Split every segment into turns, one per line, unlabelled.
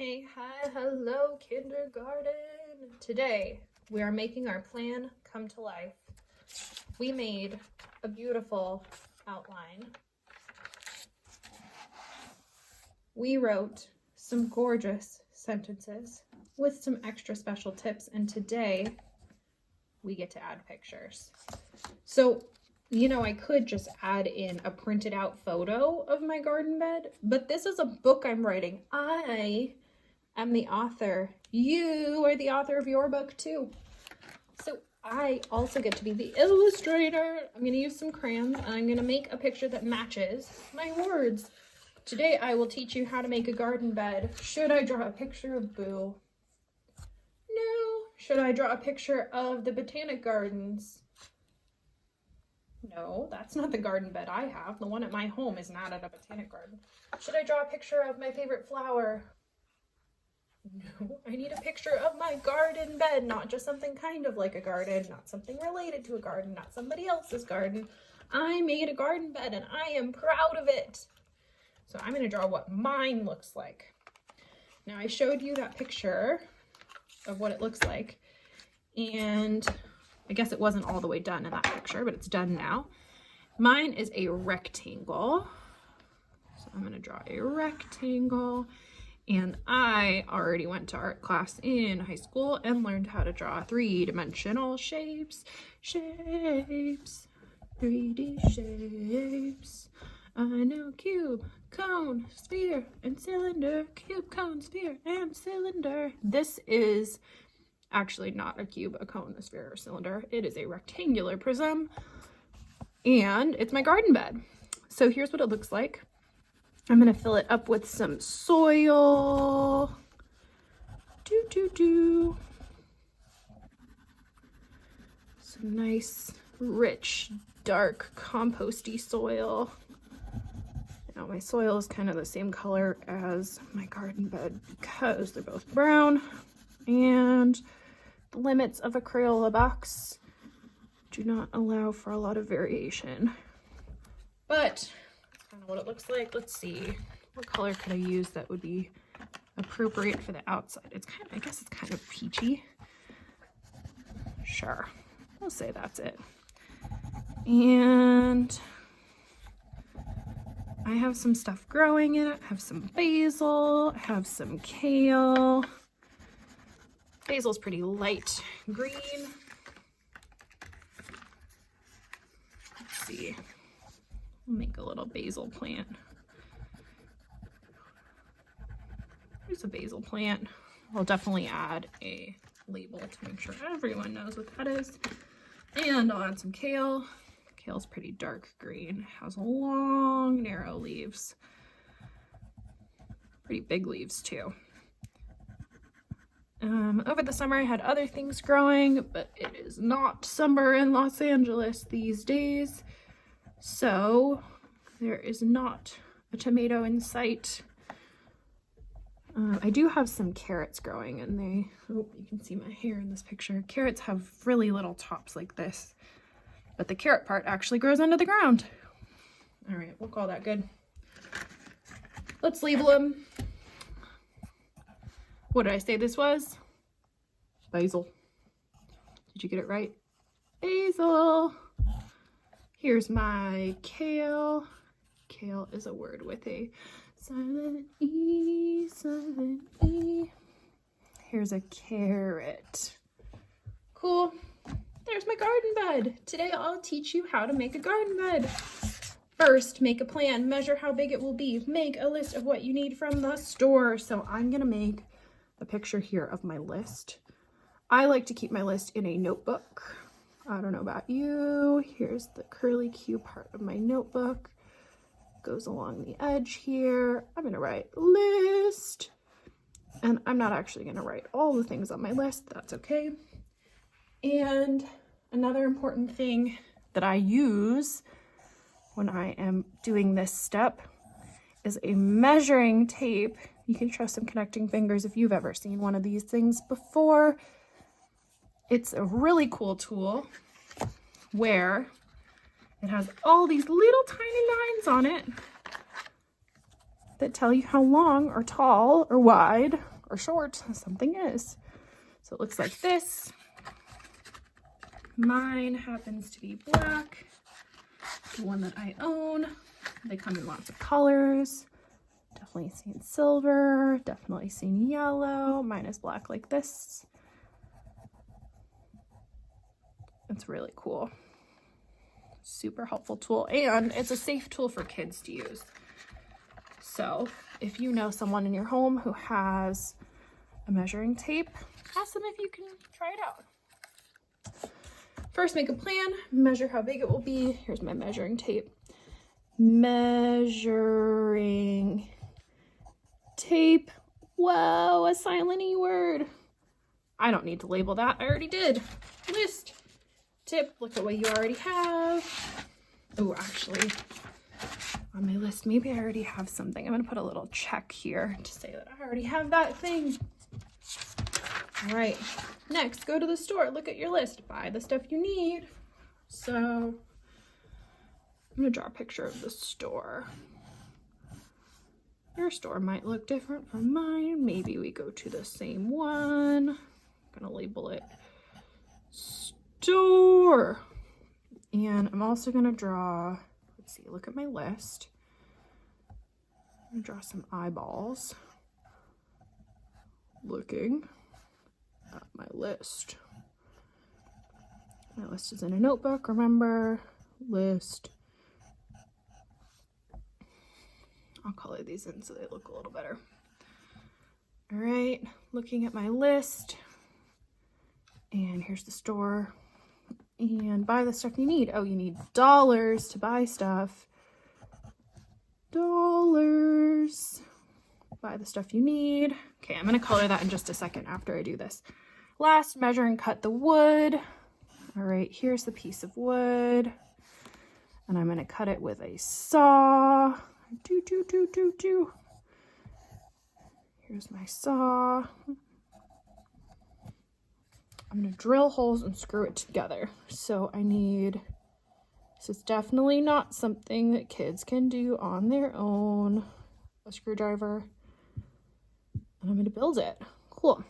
Hey, hi, hello, kindergarten. Today, we are making our plan come to life. We made a beautiful outline. We wrote some gorgeous sentences with some extra special tips, and today we get to add pictures. So, I could just add in a printed out photo of my garden bed, but this is a book I'm writing. I'm the author. You are the author of your book too. So I also get to be the illustrator. I'm going to use some crayons and I'm going to make a picture that matches my words. Today I will teach you how to make a garden bed. Should I draw a picture of Boo? No. Should I draw a picture of the Botanic Gardens? No, that's not the garden bed I have. The one at my home is not at a botanic garden. Should I draw a picture of my favorite flower? No, I need a picture of my garden bed, not just something kind of like a garden, not something related to a garden, not somebody else's garden. I made a garden bed and I am proud of it. So I'm going to draw what mine looks like. Now I showed you that picture of what it looks like, and I guess it wasn't all the way done in that picture, but it's done now. Mine is a rectangle. So I'm going to draw a rectangle. And I already went to art class in high school and learned how to draw three-dimensional shapes. 3D shapes. I know cube, cone, sphere, and cylinder. Cube, cone, sphere, and cylinder. This is actually not a cube, a cone, a sphere, or cylinder. It is a rectangular prism. And it's my garden bed. So here's what it looks like. I'm going to fill it up with some soil. Some nice, rich, dark, composty soil. Now my soil is kind of the same color as my garden bed because they're both brown. And the limits of a Crayola box do not allow for a lot of variation. But kind of what it looks like. Let's see, what color could I use that would be appropriate for the outside? I guess it's kind of peachy. Sure, we'll say that's it. And I have some stuff growing in it. I have some basil, I have some kale. Basil's pretty light green. Let's see. We'll make a little basil plant. There's a basil plant. We'll definitely add a label to make sure everyone knows what that is. And I'll add some kale. Kale's pretty dark green. Has long, narrow leaves. Pretty big leaves too. Over the summer I had other things growing, but it is not summer in Los Angeles these days. So there is not a tomato in sight. I do have some carrots growing, and you can see my hair in this picture. Carrots have really little tops like this, but the carrot part actually grows under the ground. All right, we'll call that good. Let's label them. What did I say this was? Basil. Did you get it right? Basil. Here's my kale. Kale is a word with a silent E, silent E. Here's a carrot. Cool. There's my garden bed. Today I'll teach you how to make a garden bed. First, make a plan. Measure how big it will be. Make a list of what you need from the store. So I'm going to make a picture here of my list. I like to keep my list in a notebook. I don't know about you. Here's the curly Q part of my notebook. Goes along the edge here. I'm going to write list. And I'm not actually going to write all the things on my list. That's okay. And another important thing that I use when I am doing this step is a measuring tape. You can show some connecting fingers if you've ever seen one of these things before. It's a really cool tool where it has all these little tiny lines on it that tell you how long or tall or wide or short, something is. So it looks like this. Mine happens to be black, the one that I own. They come in lots of colors. Definitely seen silver, definitely seen yellow. Mine is black like this. It's really cool. Super helpful tool, and it's a safe tool for kids to use. So if you know someone in your home who has a measuring tape, ask them if you can try it out. First, make a plan, measure how big it will be. Here's my measuring tape. Measuring tape. Whoa, a silent E word. I don't need to label that. I already did. List. Tip. Look at what you already have. Oh, actually, on my list, maybe I already have something. I'm going to put a little check here to say that I already have that thing. All right. Next, go to the store. Look at your list. Buy the stuff you need. So I'm going to draw a picture of the store. Your store might look different from mine. Maybe we go to the same one. I'm going to label it store. And I'm also going to draw, let's see, look at my list. I'm going to draw some eyeballs looking at my list. My list is in a notebook, remember, list. I'll color these in so they look a little better. All right, looking at my list, and here's the store. And buy the stuff you need. Oh, you need dollars to buy stuff. Dollars. Buy the stuff you need. Okay, I'm going to color that in just a second after I do this. Last, measure and cut the wood. All right, here's the piece of wood. And I'm going to cut it with a saw. Here's my saw. I'm going to drill holes and screw it together. So I need, this is definitely not something that kids can do on their own, a screwdriver. And I'm going to build it. Cool.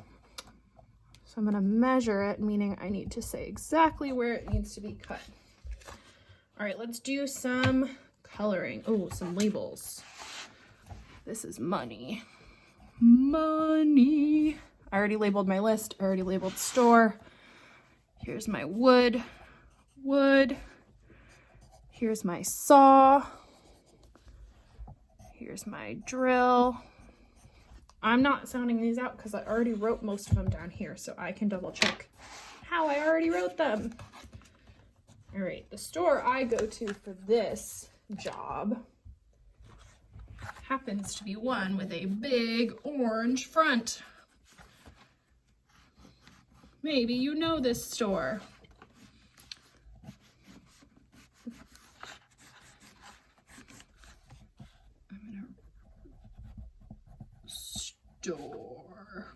So I'm going to measure it, meaning I need to say exactly where it needs to be cut. All right, let's do some coloring. Oh, some labels. This is money. Money. I already labeled my list. I already labeled store. Here's my wood. Wood. Here's my saw. Here's my drill. I'm not sounding these out because I already wrote most of them down here, so I can double check how I already wrote them. All right, the store I go to for this job happens to be one with a big orange front. Maybe you know this store. Store.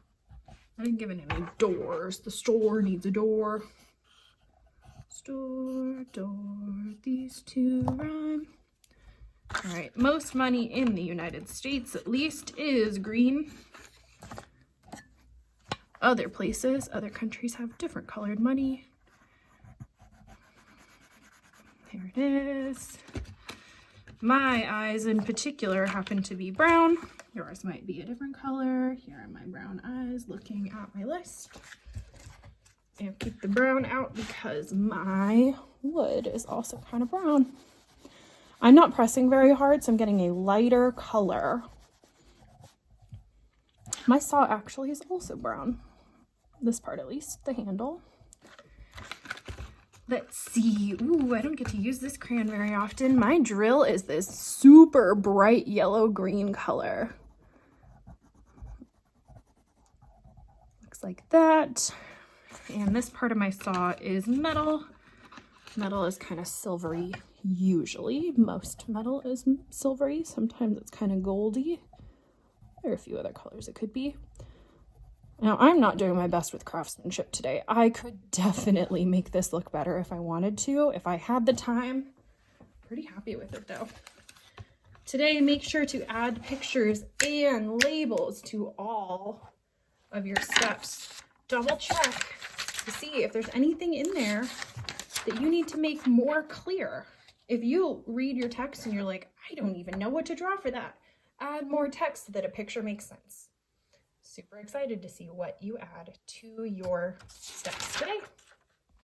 I didn't give it any doors. The store needs a door. Store, door, these two rhyme. All right, most money in the United States, at least, is green. Other places, other countries have different colored money. There it is. My eyes in particular happen to be brown. Yours might be a different color. Here are my brown eyes looking at my list. And keep the brown out because my wood is also kind of brown. I'm not pressing very hard, so I'm getting a lighter color. My saw actually is also brown. This part at least, the handle. Let's see. Ooh, I don't get to use this crayon very often. My drill is this super bright yellow-green color. Looks like that. And this part of my saw is metal. Metal is kind of silvery usually. Most metal is silvery. Sometimes it's kind of goldy. There are a few other colors it could be. Now, I'm not doing my best with craftsmanship today. I could definitely make this look better if I wanted to, if I had the time. Pretty happy with it though. Today, make sure to add pictures and labels to all of your steps. Double check to see if there's anything in there that you need to make more clear. If you read your text and you're like, I don't even know what to draw for that, add more text so that a picture makes sense. Super excited to see what you add to your steps today.